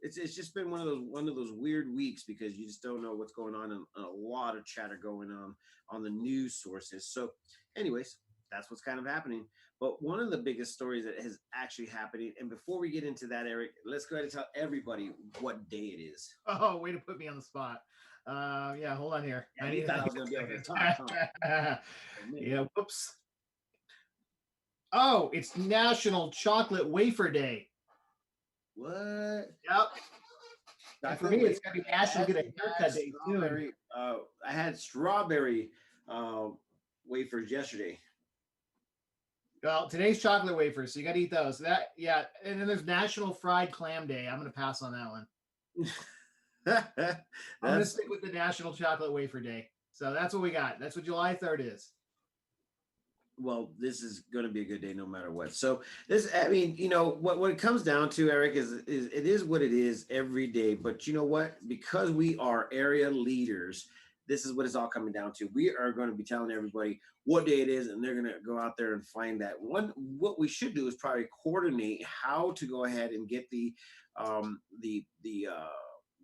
It's just been one of those weird weeks because you just don't know what's going on, and a lot of chatter going on the news sources. So, anyways, that's what's kind of happening. But one of the biggest stories that is actually happening, and before we get into that, Eric, let's go ahead and tell everybody what day it is. Oh, way to put me on the spot. Yeah, hold on here. Yeah, you thought I was going to be able to talk, huh? Yeah, whoops. Oh, it's National Chocolate Wafer Day. What? Yep. And for me, it's gonna be National Get a Haircut Day too. I had strawberry wafers yesterday. Well, today's chocolate wafers, so you got to eat those. Yeah, and then there's National Fried Clam Day. I'm gonna pass on that one. I'm gonna stick with the National Chocolate Wafer Day. So that's what we got. That's what July 3rd is. Well, this is going to be a good day no matter what. So this, I mean, what it comes down to, Eric, is it is what it is every day. But you know what? Because we are area leaders, this is what it's all coming down to. We are going to be telling everybody what day it is, and they're going to go out there and find that one. What we should do is probably coordinate how to go ahead and get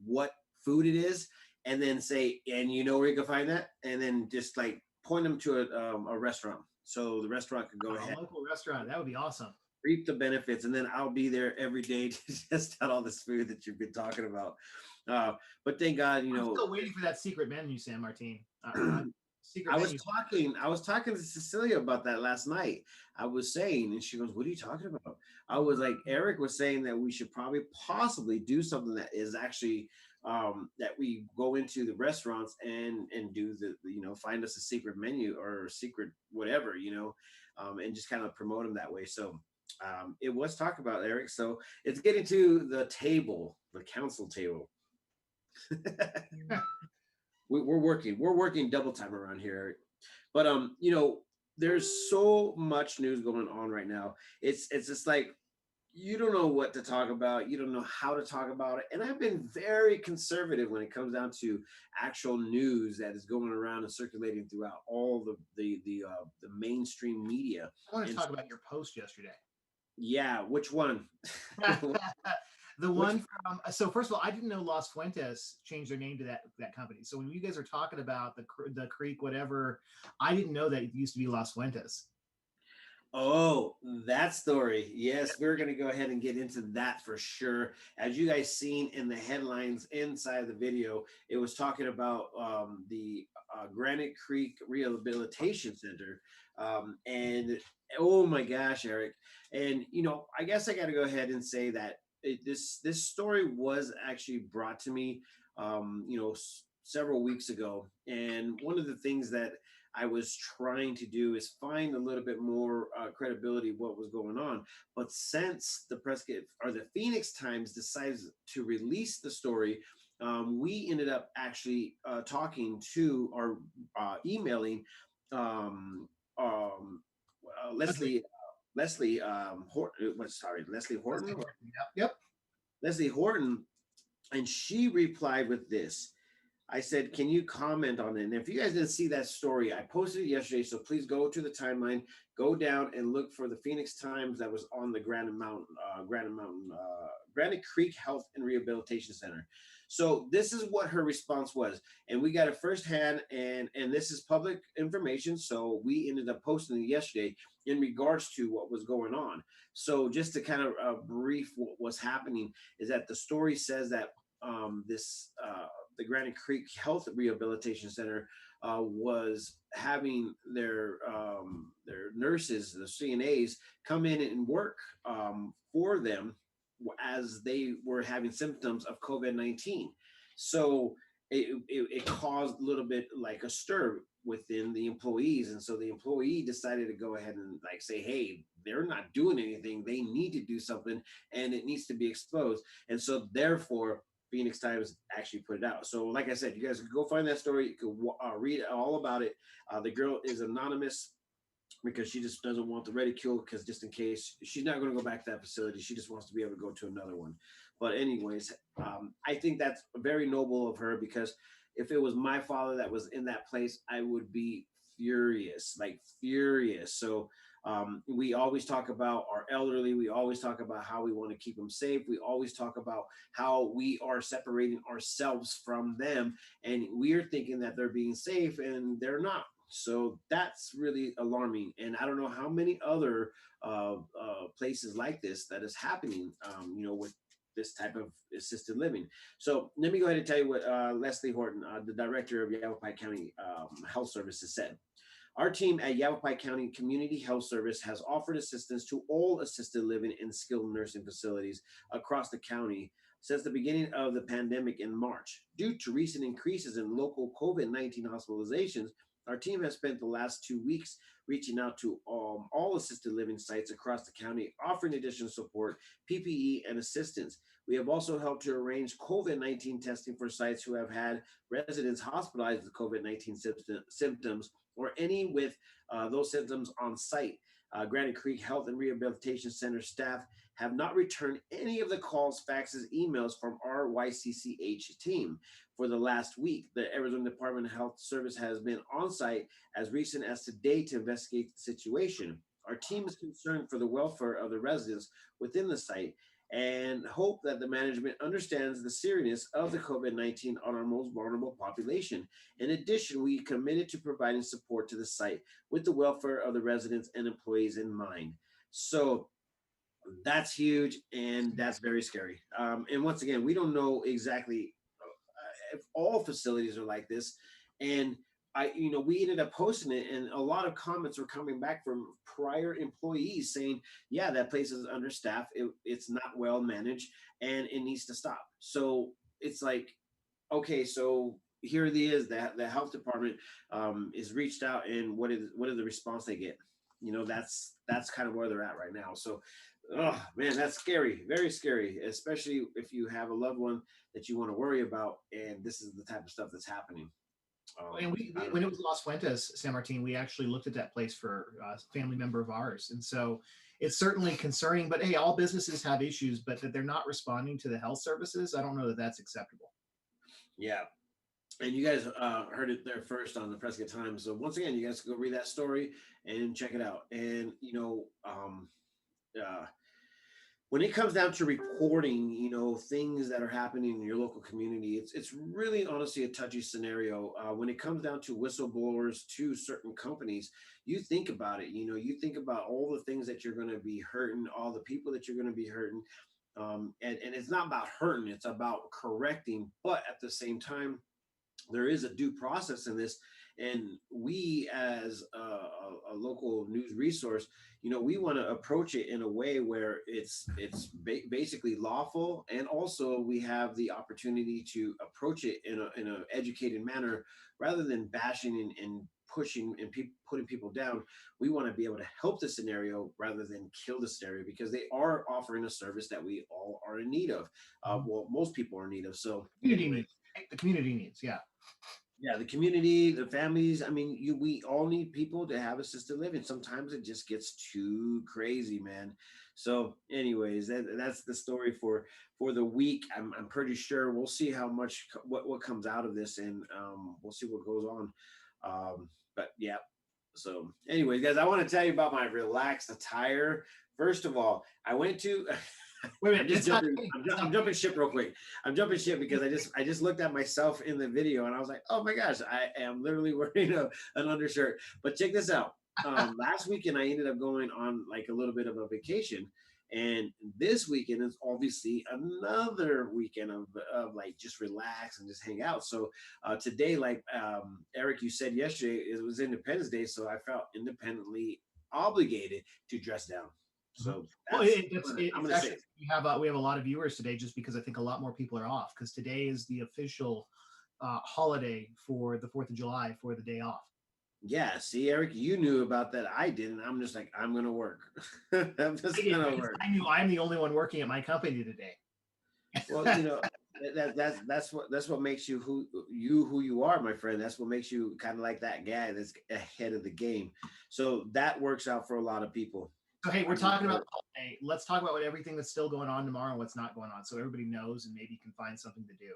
what food it is, and then say, and you know where you can find that, and then just like point them to a restaurant. So the restaurant could go ahead. A local restaurant. That would be awesome. Reap the benefits, and then I'll be there every day to test out all this food that you've been talking about. But thank God, I'm still waiting for that secret menu, San Martin. I was talking to Cecilia about that last night. I was saying, and she goes, "What are you talking about?" I was like, Eric was saying that we should probably possibly do something that is actually that we go into the restaurants and do find us a secret menu or a secret whatever, and just kind of promote them that way. So it was talked about, Eric. So it's getting to the table, the council table. We're working double time around here, but there's so much news going on right now. It's just like you don't know what to talk about, you don't know how to talk about it, and I've been very conservative when it comes down to actual news that is going around and circulating throughout all the mainstream media. I want to talk about your post yesterday. Yeah, which one? The one from, so first of all, I didn't know Los Fuentes changed their name to that company. So when you guys are talking about the creek, whatever, I didn't know that it used to be Los Fuentes. Oh, that story. Yes, we're going to go ahead and get into that for sure. As you guys seen in the headlines inside of the video, it was talking about the Granite Creek Rehabilitation Center. And oh my gosh, Eric. And, I guess I got to go ahead and say that this story was actually brought to me, several weeks ago. And one of the things that I was trying to do is find a little bit more credibility of what was going on. But since the Prescott or the Phoenix Times decides to release the story, we ended up actually talking to or emailing Leslie. Leslie Horton. Leslie Horton. Yep. Leslie Horton, and she replied with this. I said, can you comment on it? And if you guys didn't see that story, I posted it yesterday. So please go to the timeline, go down and look for the Phoenix Times that was on the Granite Creek Health and Rehabilitation Center. So this is what her response was. And we got it firsthand, and this is public information. So we ended up posting it yesterday in regards to what was going on. So just to kind of brief what was happening is that the story says that the Granite Creek Health Rehabilitation Center was having their nurses, the CNAs, come in and work for them as they were having symptoms of COVID-19. So it caused a little bit like a stir within the employees, and so the employee decided to go ahead and like say, hey, they're not doing anything, they need to do something, and it needs to be exposed. And so therefore Phoenix Times actually put it out. So like I said, you guys can go find that story, you can read all about it. The girl is anonymous because she just doesn't want the ridicule, because just in case, she's not going to go back to that facility, she just wants to be able to go to another one. But anyways, I think that's very noble of her, because if it was my father that was in that place, I would be furious, like furious. So We always talk about our elderly. We always talk about how we want to keep them safe. We always talk about how we are separating ourselves from them, and we're thinking that they're being safe, and they're not. So that's really alarming. And I don't know how many other places like this that is happening. With this type of assisted living. So let me go ahead and tell you what Leslie Horton, the director of Yavapai County Health Services, said. Our team at Yavapai County Community Health Service has offered assistance to all assisted living and skilled nursing facilities across the county since the beginning of the pandemic in March. Due to recent increases in local COVID-19 hospitalizations, our team has spent the last 2 weeks reaching out to all assisted living sites across the county, offering additional support, PPE, and assistance. We have also helped to arrange COVID-19 testing for sites who have had residents hospitalized with COVID-19 symptoms or any with those symptoms on site. Granite Creek Health and Rehabilitation Center staff have not returned any of the calls, faxes, emails from our YCCH team for the last week. The Arizona Department of Health Service has been on site as recent as today to investigate the situation. Our team is concerned for the welfare of the residents within the site and hope that the management understands the seriousness of the COVID-19 on our most vulnerable population. In addition, we committed to providing support to the site with the welfare of the residents and employees in mind. So that's huge and that's very scary. And once again, we don't know exactly if all facilities are like this. And we ended up posting it, and a lot of comments were coming back from prior employees saying, "Yeah, that place is understaffed. It's not well managed, and it needs to stop." So it's like, okay, so here it is that the health department is reached out, and what are the response they get? That's kind of where they're at right now. So, oh man, that's scary, very scary, especially if you have a loved one that you want to worry about, and this is the type of stuff that's happening. And when it was Los Fuentes, San Martin, we actually looked at that place for a family member of ours. And so it's certainly concerning, but hey, all businesses have issues, but that they're not responding to the health services, I don't know that that's acceptable. Yeah, and you guys heard it there first on the Prescott Times. So once again, you guys go read that story and check it out. And uh, when it comes down to reporting, things that are happening in your local community, it's really honestly a touchy scenario. When it comes down to whistleblowers to certain companies, you think about it. You think about all the things that you're going to be hurting, all the people that you're going to be hurting, and it's not about hurting; it's about correcting. But at the same time, there is a due process in this, and we as a local news resource, we want to approach it in a way where basically lawful, and also we have the opportunity to approach it in a educated manner rather than bashing and pushing and putting people down. We want to be able to help the scenario rather than kill the scenario, because they are offering a service that we all are in need of. Well, most people are in need of. So Community needs. The community needs, yeah. Yeah, the community, the families. I mean, we all need people to have assisted living. Sometimes it just gets too crazy, man. So, anyways, that's the story for the week. I'm pretty sure we'll see how much what comes out of this, and we'll see what goes on. But yeah. So, anyways, guys, I want to tell you about my relaxed attire. First of all, I went to. Wait a I'm minute, just jumping. I'm jumping ship real quick. I'm jumping ship because I just looked at myself in the video and I was like, oh my gosh, I am literally wearing an undershirt. But check this out. Last weekend I ended up going on like a little bit of a vacation, and this weekend is obviously another weekend of like just relax and just hang out. So today, like Eric, you said yesterday, it was Independence Day, so I felt independently obligated to dress down. So well, I'm gonna say actually, we have a lot of viewers today just because I think a lot more people are off, because today is the official holiday for the 4th of July, for the day off. yeah. See, Eric, you knew about that. I didn't. I'm just like, I'm gonna work. I'm just gonna work. I knew I'm the only one working at my company today. Well, that's what makes you who you are, my friend. That's what makes you kind of like that guy that's ahead of the game. So that works out for a lot of people. So hey, we're talking about the holiday. Let's talk about everything that's still going on tomorrow and what's not going on, so everybody knows and maybe can find something to do.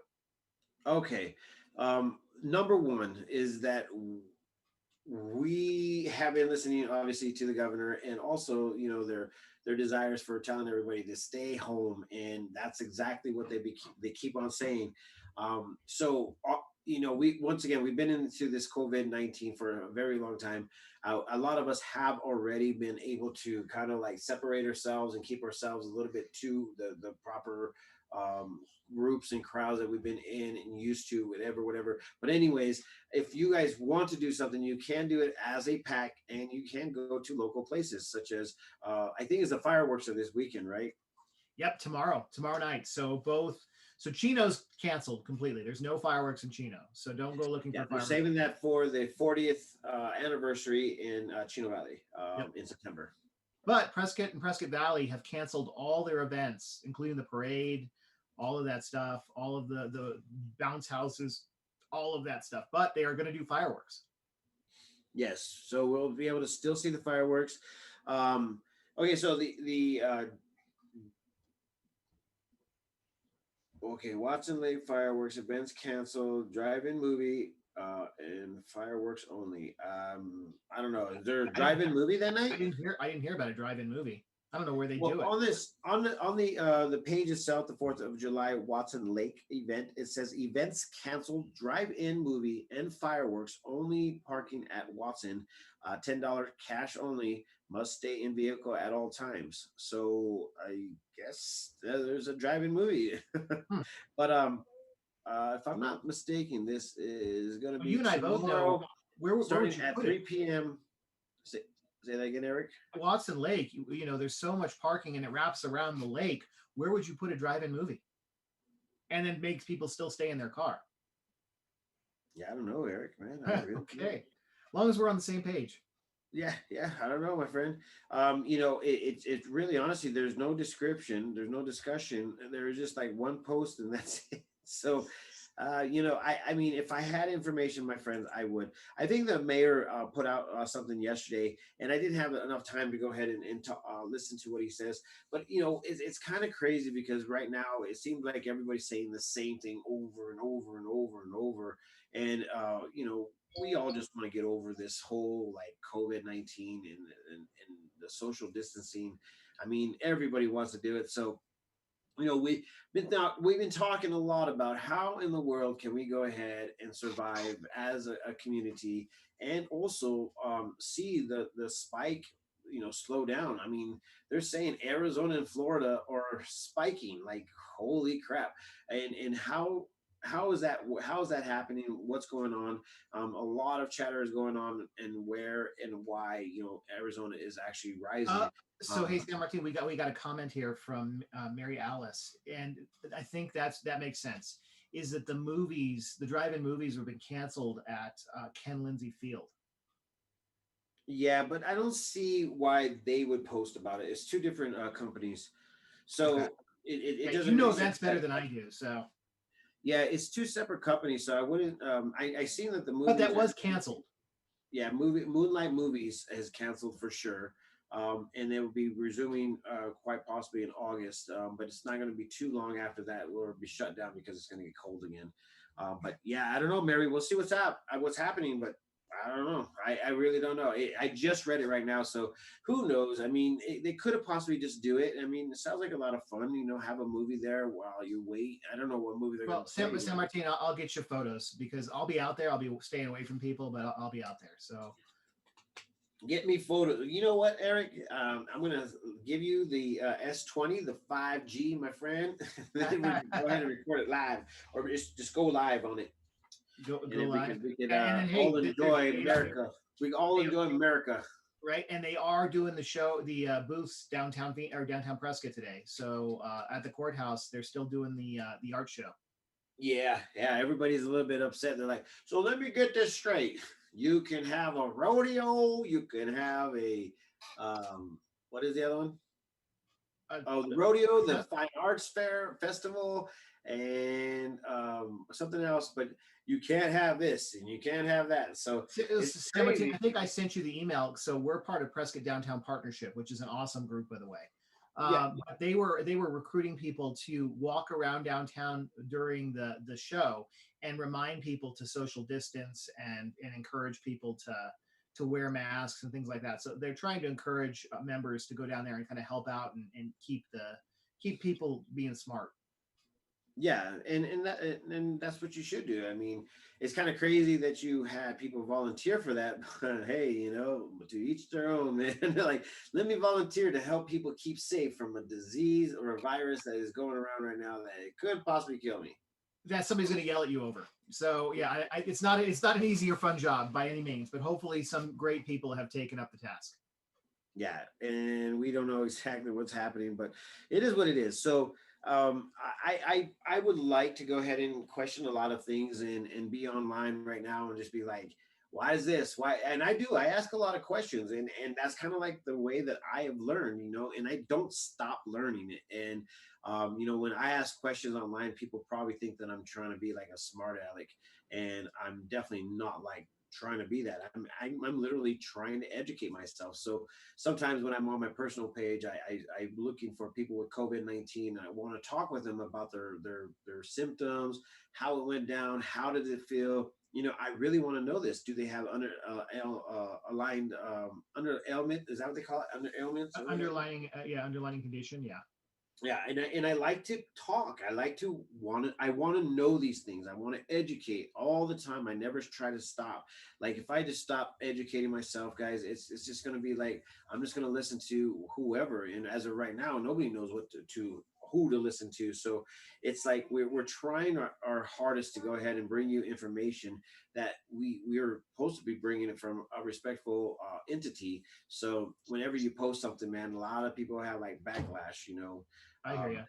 Okay. Number one is that we have been listening obviously to the governor, and also their desires for telling everybody to stay home, and that's exactly what they keep on saying. We once again we've been into this COVID-19 for a very long time. A lot of us have already been able to kind of like separate ourselves and keep ourselves a little bit to the proper um, groups and crowds that we've been in and used to, whatever. But anyways, if you guys want to do something, you can do it as a pack, and you can go to local places such as I think it's the fireworks of this weekend, right? Yep, tomorrow night. So Chino's canceled completely. There's no fireworks in Chino, so don't go looking Yeah, for they're fireworks. saving that for the 40th anniversary in Chino Valley Yep. in September. But Prescott and Prescott Valley have canceled all their events, including the parade, all of that stuff, all of the bounce houses, all of that stuff. But they are going to do fireworks. Yes, so we'll be able to still see the fireworks. Um, okay, so okay, Watson Lake fireworks events canceled, drive-in movie, and fireworks only. I don't know. Is there a I didn't drive-in movie that I night? didn't hear I didn't hear about a drive-in movie. I don't know where they Well, do it. on this on the page itself, the 4th of July Watson Lake event, it says events canceled, drive-in movie and fireworks only, parking at Watson, $10 cash only, must stay in vehicle at all times. So I guess there's a drive-in movie, Hmm. but if I'm not mistaken, this is going to Well, you be and I both know tomorrow, where would starting you at put it? 3 p.m. Say that again, Eric. Watson Lake, there's so much parking and it wraps around the lake. Where would you put a drive-in movie? And then makes people still stay in their car. Yeah, I don't know, Eric, man. I really don't know. Okay. As long as we're on the same page. Yeah, I don't know, my friend. It's really honestly, there's no description, there's no discussion. There's just like one post, and that's it. So, I mean, if I had information, my friends, I would. I think the mayor put out something yesterday, and I didn't have enough time to go ahead and listen to what he says. But it's kind of crazy because right now it seems like everybody's saying the same thing over and over and over and over, and we all just want to get over this whole like COVID-19 and the social distancing. I mean, everybody wants to do it. So, we've been talking a lot about how in the world can we go ahead and survive as a community, and also see the spike, slow down. I mean, they're saying Arizona and Florida are spiking like holy crap, and how is that happening? What's going on? A lot of chatter is going on, and where and why Arizona is actually Uh, rising. so hey, Um, San Martin, we got a comment here from Mary Alice, and I think that makes sense. Is that the drive-in movies have been canceled at Ken Lindsay Field? Yeah, but I don't see why they would post about it. It's two different companies, Okay. so it Yeah, you doesn't know make sense. events better than I do. So, Yeah, it's two separate companies, so I wouldn't. I seen that the but that movies are. was canceled. Yeah, Moonlight Movies has canceled for sure, and they will be resuming quite possibly in August. But it's not going to be too long after that, or it'll be shut down because it's going to get cold again. But yeah, I don't know, Mary. We'll see what's happening, but I don't know. I really don't know. I just read it right now, so who knows? I mean, they could have possibly just do it. I mean, it sounds like a lot of fun. Have a movie there while you wait. I don't know what movie they're going Well, to play, San but Martin, I'll get you photos because I'll be out there. I'll be staying away from people, but I'll be out there. So, get me photos. You know what, Eric? I'm gonna give you the S20, the 5G, my friend. Then we can go ahead and record it live, or just go live on it, and go then we live. could we could And then hey, all enjoy America. We all they enjoy America. right, and they are doing the booths downtown or downtown Prescott today. So at the courthouse, they're still doing the art show. Yeah. Everybody's a little bit upset. They're like, so let me get this straight. You can have a rodeo. You can have a what is the other one? Uh, Oh, the rodeo, the huh? fine arts fair festival, and something else. But you can't have this and you can't have that. So it's San Martin, I crazy. think I sent you the email. So we're part of Prescott Downtown Partnership, which is an awesome group, by the way. Yeah, But they were recruiting people to walk around downtown during the show and remind people to social distance and encourage people to wear masks and things like that. So they're trying to encourage members to go down there and kind of help out and keep people being smart. Yeah, and that's what you should do. I mean, it's kind of crazy that you had people volunteer for that, but hey, to each their own, man. They're like, let me volunteer to help people keep safe from a disease or a virus that is going around right now that it could possibly kill me. That somebody's going to yell at you over. So yeah, it's not an easy or fun job by any means, but hopefully some great people have taken up the task. Yeah, and we don't know exactly what's happening, but it is what it is. So I would like to go ahead and question a lot of things and be online right now and just be like, why is this? Why? And I ask a lot of questions, and that's kind of like the way that I have learned, and I don't stop learning it. And when I ask questions online, people probably think that I'm trying to be like a smart aleck, and I'm definitely not like trying to be that. I'm literally trying to educate myself. So sometimes when I'm on my personal page, I'm looking for people with COVID-19. And I want to talk with them about their symptoms, how it went down, how did it feel. I really want to know this. Do they have aligned under ailment? Is that what they call it? Under ailments or whatever? Underlining condition. Yeah. Yeah, and I like to talk. I like to I want to know these things. I want to educate all the time. I never try to stop. Like if I just stop educating myself, guys, it's just going to be like I'm just going to listen to whoever. And as of right now, nobody knows what to who to listen to. So it's like we're trying our hardest to go ahead and bring you information that we're supposed to be bringing it from a respectful entity. So whenever you post something, man, a lot of people have like backlash. I hear um, you.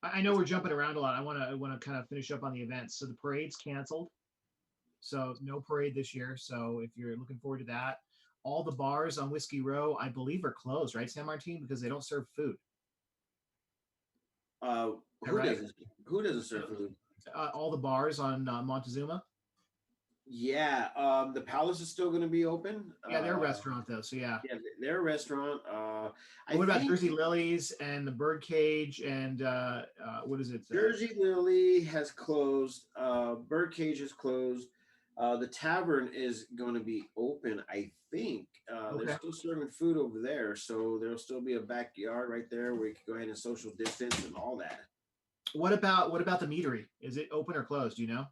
I know we're jumping around a lot. I want to kind of finish up on the events. So the parade's canceled. So no parade this year. So if you're looking forward to that, all the bars on Whiskey Row, I believe, are closed, right, San Martin, because they don't serve food. uh, Is that who right? doesn't who doesn't serve food? All the bars on Montezuma. Yeah, the Palace is still going to be open. Yeah, they're a restaurant though. So yeah. Yeah, they're a restaurant. I What about think Jersey Lilies and the Birdcage and what is it? Jersey Lily has closed. Birdcage is closed. The tavern is going to be open. I think they're Okay. still serving food over there, so there'll still be a backyard right there where you can go ahead and social distance and all that. What about the meadery? Is it open or closed? Do you know?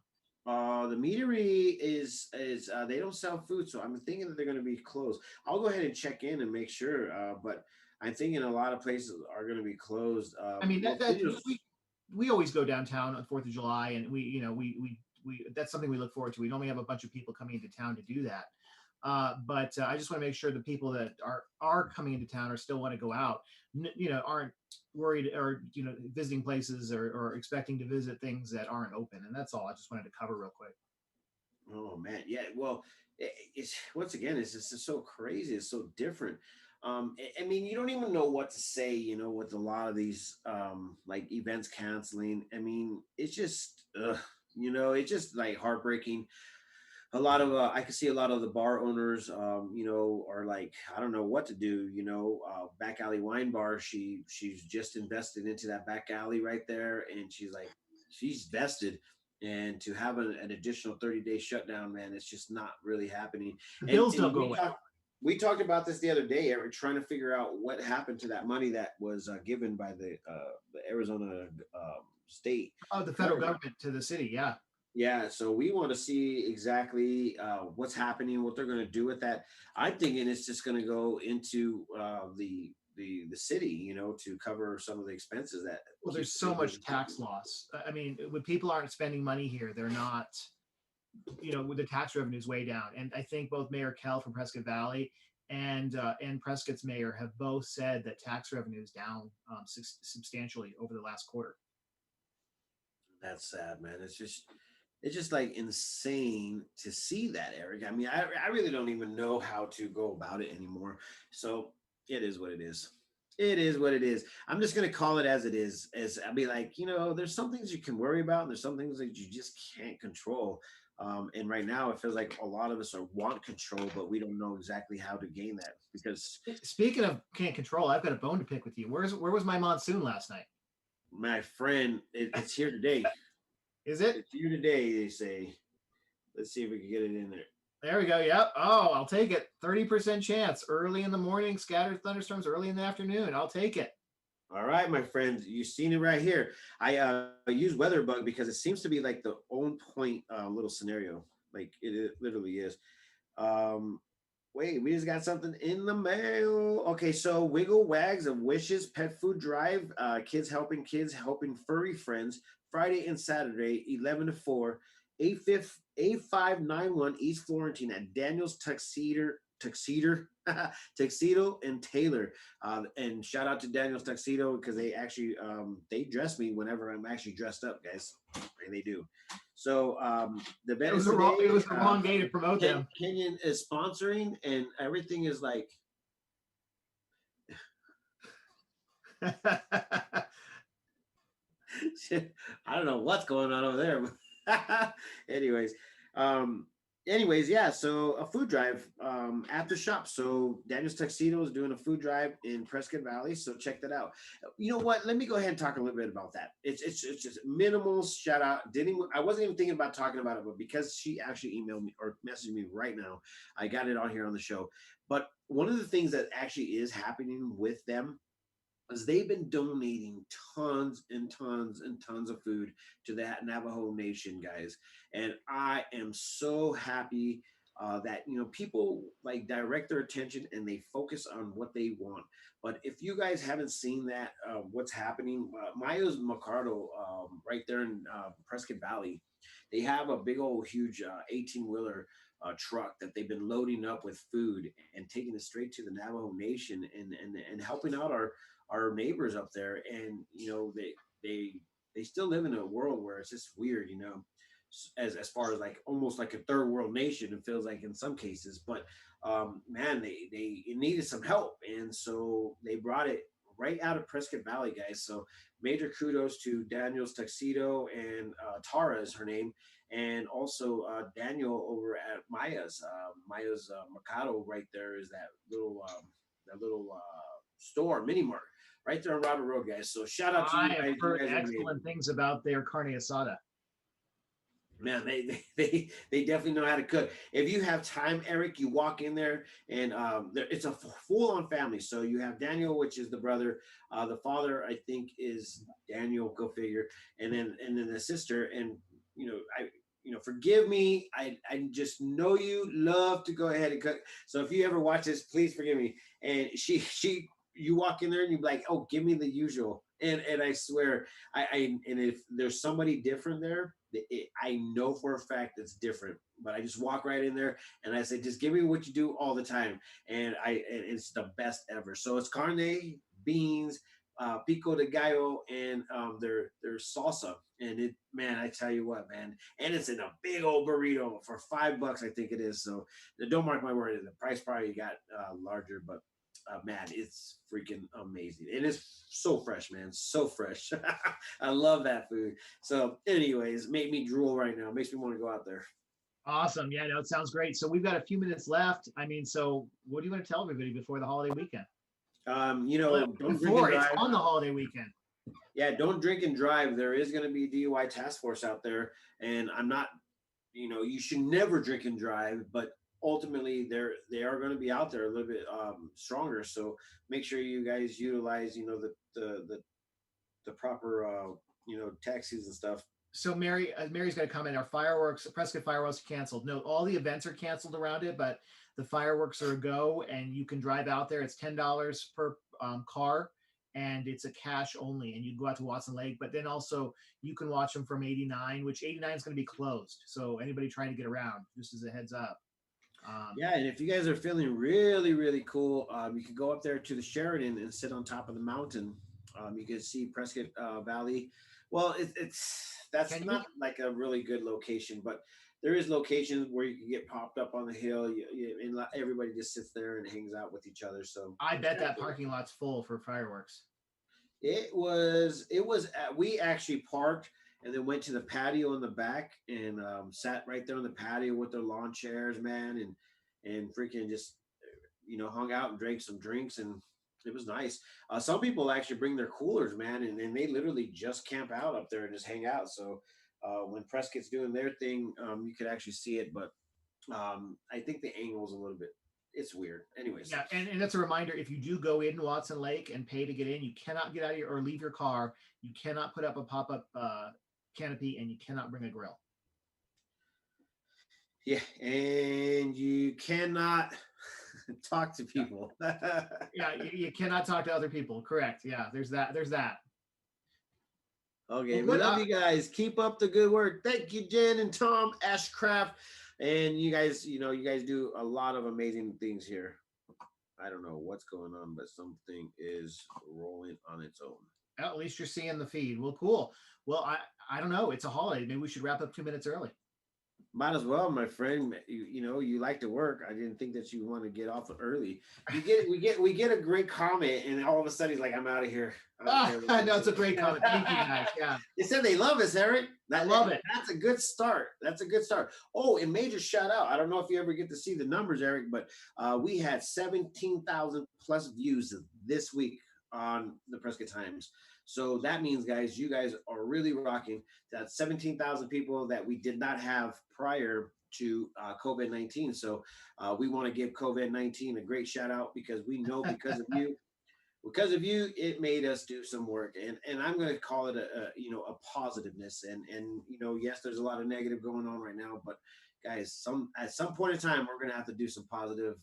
The meadery is they don't sell food, so I'm thinking that they're going to be closed. I'll go ahead and check in and make sure. But I'm thinking a lot of places are going to be closed. I mean Well, that we always go downtown on 4th of July, and we that's something we look forward to. We normally have a bunch of people coming into town to do that. But I just want to make sure the people that are coming into town or still want to go out, aren't worried or visiting places or expecting to visit things that aren't open. And that's all I just wanted to cover real quick. oh man, yeah. Well, it's once again, it's just so crazy. It's so different. I mean, you don't even know what to say. With a lot of these like events canceling. I mean, it's just, it's just like heartbreaking. A lot of I can see a lot of the bar owners, are like, I don't know what to do. Back alley wine bar. She's just invested into that back alley right there, and she's like, she's vested. And to have an additional 30-day shutdown, man, it's just not really happening. The And bills don't go away. we talked about this the other day. We're trying to figure out what happened to that money that was given by the Arizona state Oh, the federal government. government to the city. Yeah. Yeah, so we want to see exactly what's happening, what they're going to do with that. I'm thinking it's just going to go into the city, to cover some of the expenses that Well, keep there's the so business much tax going. loss. I mean, when people aren't spending money here, they're not, with the tax revenues way down. And I think both Mayor Kell from Prescott Valley and Prescott's mayor have both said that tax revenue is down substantially over the last quarter. That's sad, man. It's just like insane to see that, Eric. I mean, I really don't even know how to go about it anymore. So it is what it is. It is what it is. I'm just gonna call it as it is. As I'll be like, there's some things you can worry about, and there's some things that you just can't control. And right now, it feels like a lot of us are want control, but we don't know exactly how to gain that because Speaking of can't control, I've got a bone to pick with you. Where was my monsoon last night? my friend, it's here today. Is it? It's here today. They say. Let's see if we can get it in there. There we go. Yep. Oh, I'll take it. 30% chance early in the morning, scattered thunderstorms early in the afternoon. I'll take it. All right, my friends, you've seen it right here. I use WeatherBug because it seems to be like the on point little scenario. Like it literally is. Um, Wait, we just got something in the mail. Okay, so Wiggle Wags of Wishes Pet Food Drive, kids helping furry friends, Friday and Saturday, 11 to 4, 8591 East Florentine at Daniel's Tuxedo and Taylor. And shout out to Daniel's Tuxedo because they actually they dress me whenever I'm actually dressed up, guys. And they do. So the event is It today. was the wrong day to promote them. Kenyon is sponsoring, and everything is like I don't know what's going on over there. But anyways, um, yeah. So a food drive after shop. So Daniel's Tuxedo is doing a food drive in Prescott Valley. So check that out. You know what? Let me go ahead and talk a little bit about that. It's just minimal shout out. I wasn't even thinking about talking about it, but because she actually emailed me or messaged me right now, I got it on here on the show. But one of the things that actually is happening with them is they've been donating tons and tons and tons of food to that Navajo Nation, guys. And I am so happy that people like direct their attention and they focus on what they want. But if you guys haven't seen that, what's happening? Mayo's Mercado, right there in Prescott Valley, they have a big old huge 18-wheeler truck that they've been loading up with food and taking it straight to the Navajo Nation and helping out our neighbors up there. And they they still live in a world where it's just weird, as far as like almost like a third world nation. It feels like in some cases, but man, they needed some help, and so they brought it right out of Prescott Valley, guys. So major kudos to Daniel's Tuxedo and Tara is her name, and also Daniel over at Maya's Mercado. Right there is that little store mini mart right there on Robert Road, guys. So shout out to I you have guys. You heard guys are excellent amazing. things about their carne asada. Man, they definitely know how to cook. If you have time, Eric, you walk in there and it's a full on family. So you have Daniel, which is the brother. The father, I think, is Daniel. Go figure. And then the sister. And forgive me. I just know you love to go ahead and cook. So if you ever watch this, please forgive me. And you walk in there and you're like, oh, give me the usual. And I swear, and if there's somebody different there, I know for a fact it's different. But I just walk right in there and I say, just give me what you do all the time, and it's the best ever. So it's carne, beans, pico de gallo, and their salsa. And it, man, I tell you what, man, and it's in a big old burrito for $5, I think it is. So don't mark my word, the price probably got larger, but man, it's freaking amazing. It is so fresh, man. So fresh. I love that food. So, anyways, make me drool right now. Makes me want to go out there. Awesome. Yeah, no, it sounds great. So we've got a few minutes left. I mean, so what do you want to tell everybody before the holiday weekend? Don't drink and Before it's drive. on the holiday weekend. Yeah, don't drink and drive. There is going to be a DUI task force out there, and I'm not. You should never drink and drive, but ultimately they are going to be out there a little bit stronger. So make sure you guys utilize the proper taxis and stuff. So Mary's got a comment. Our Prescott fireworks canceled. No, all the events are canceled around it, but the fireworks are a go, and you can drive out there. It's $10 per car, and it's a cash only. And you can go out to Watson Lake, but then also you can watch them from 89, which 89 is going to be closed. So anybody trying to get around, just as a heads up. Yeah, and if you guys are feeling really, really cool, you can go up there to the Sheridan and sit on top of the mountain. You can see Prescott Valley. Well, that's Can you? not like a really good location, but there is locations where you can get popped up on the hill, and everybody just sits there and hangs out with each other. So I it's bet kind of that cool. parking lot's full for fireworks. It was we actually parked and then went to the patio in the back and sat right there on the patio with their lawn chairs, man, and freaking just hung out and drank some drinks, and it was nice. Some people actually bring their coolers, man, and they literally just camp out up there and just hang out. So when Prescott's doing their thing, you could actually see it. But I think the angle is a little bit. It's weird. Anyways, Yeah, and that's a reminder: if you do go in Watson Lake and pay to get in, you cannot get out of your or leave your car. You cannot put up a pop up canopy, and you cannot bring a grill. yeah, and you cannot talk to people. Yeah, you cannot talk to other people. Correct. Yeah, there's that. There's that. Okay, Well, we good. love you guys. Keep up the good work. Thank you, Jen and Tom Ashcraft, and you guys. You guys do a lot of amazing things here. I don't know what's going on, but something is rolling on its own. At least you're seeing the feed. Well, cool. Well, I don't know. It's a holiday. Maybe we should wrap up 2 minutes early. Might as well, my friend. You like to work. I didn't think that you want to get off early. We get a great comment, and all of a sudden he's like, "I'm out of here." I know it's a great comment. Thank you guys. Yeah, They said they love us, Eric. I love it. That's a good start. That's a good start. Oh, and major shout out. I don't know if you ever get to see the numbers, Eric, but we had 17,000 plus views this week on the Prescott Times. So that means, guys, you guys are really rocking. That's 17,000 people that we did not have prior to COVID-19. So we want to give COVID-19 a great shout out because we know because of you, it made us do some work, and I'm going to call it a positiveness, and yes, there's a lot of negative going on right now, but guys, at some point in time, we're going to have to do some positive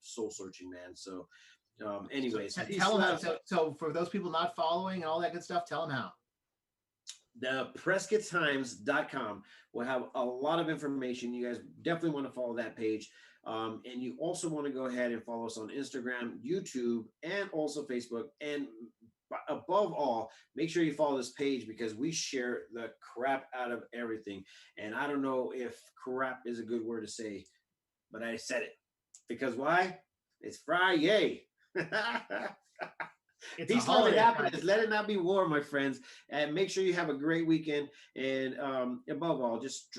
soul searching, man. So, anyways, So, tell them how. So for those people not following and all that good stuff, tell them how. the PrescottTimes.com will have a lot of information. You guys definitely want to follow that page. And you also want to go ahead and follow us on Instagram, YouTube, and also Facebook. And above all, make sure you follow this page because we share the crap out of everything. And I don't know if crap is a good word to say, but I said it. Because why? It's Friday. It's a Peace, love, and holiday. happiness. Let it not be war, my friends. And make sure you have a great weekend. And above all, just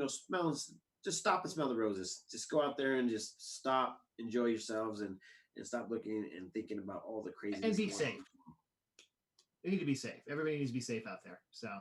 smell. Just stop and smell the roses. Just go out there and just stop, enjoy yourselves, and stop looking and thinking about all the craziness. And be safe. You need to be safe. Everybody needs to be safe out there. So. Yeah.